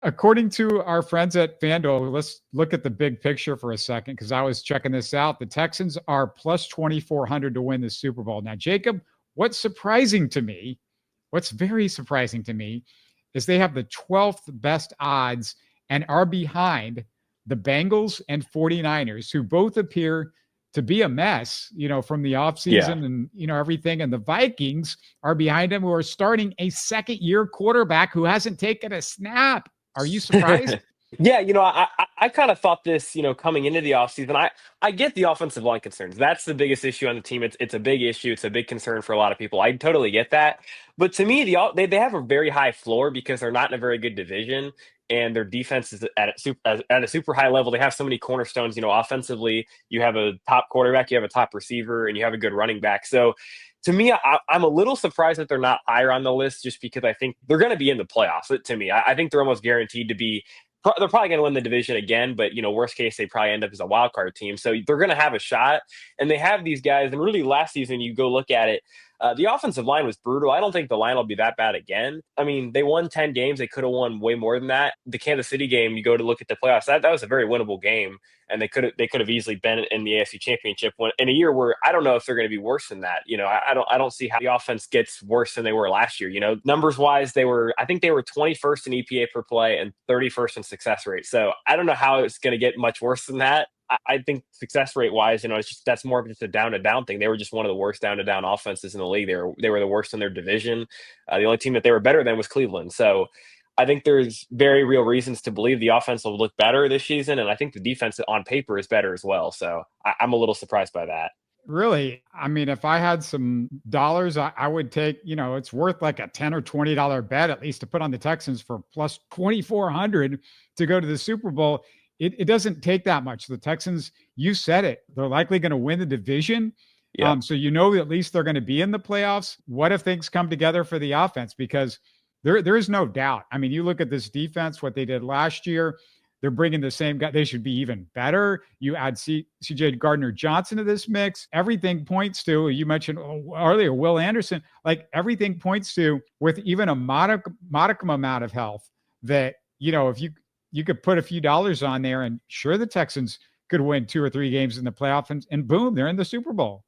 According to our friends at FanDuel, let's look at the big picture for a second because I was checking this out. The Texans are plus 2,400 to win the Super Bowl. Now, Jacob, what's very surprising to me is they have the 12th best odds and are behind the Bengals and 49ers, who both appear to be a mess, from the Yeah. offseason and, everything. And the Vikings are behind them, who are starting a second year quarterback who hasn't taken a snap. Are you surprised? Yeah, I kind of thought this, coming into the offseason. I get the offensive line concerns. That's the biggest issue on the team. It's a big issue. It's a big concern for a lot of people. I totally get that. But to me, they have a very high floor because they're not in a very good division, and their defense is at a super high level. They have so many cornerstones. Offensively, you have a top quarterback, you have a top receiver, and you have a good running back. So to me, I'm a little surprised that they're not higher on the list just because I think they're going to be in the playoffs. To me, I think they're almost guaranteed to be. They're probably going to win the division again, but worst case, they probably end up as a wild card team. So they're going to have a shot, and they have these guys. And really, last season, you go look at it, the offensive line was brutal. I don't think the line will be that bad again. I mean, they won 10 games. They could have won way more than that. The Kansas City game, you go to look at the playoffs, that was a very winnable game, and they could have easily been in the AFC Championship in a year where I don't know if they're going to be worse than that. I don't see how the offense gets worse than they were last year. Numbers wise, I think they were 21st in EPA per play and 31st in success rate. So I don't know how it's going to get much worse than that. I think success rate wise, that's more of just a down to down thing. They were just one of the worst down to down offenses in the league. They were the worst in their division. The only team that they were better than was Cleveland. So I think there's very real reasons to believe the offense will look better this season, and I think the defense on paper is better as well. So I'm a little surprised by that. Really? I mean, if I had some dollars, I would take, it's worth like a $10 or $20 bet at least to put on the Texans for plus 2,400 to go to the Super Bowl. It doesn't take that much. The Texans, you said it, they're likely going to win the division. Yeah. So at least they're going to be in the playoffs. What if things come together for the offense? Because there is no doubt. I mean, you look at this defense, what they did last year. They're bringing the same guy. They should be even better. You add CJ Gardner-Johnson to this mix. Everything points to, you mentioned earlier, Will Anderson, like everything points to, with even a modicum amount of health, that, if you could put a few dollars on there, and sure, the Texans could win 2 or 3 games in the playoffs, and boom, they're in the Super Bowl.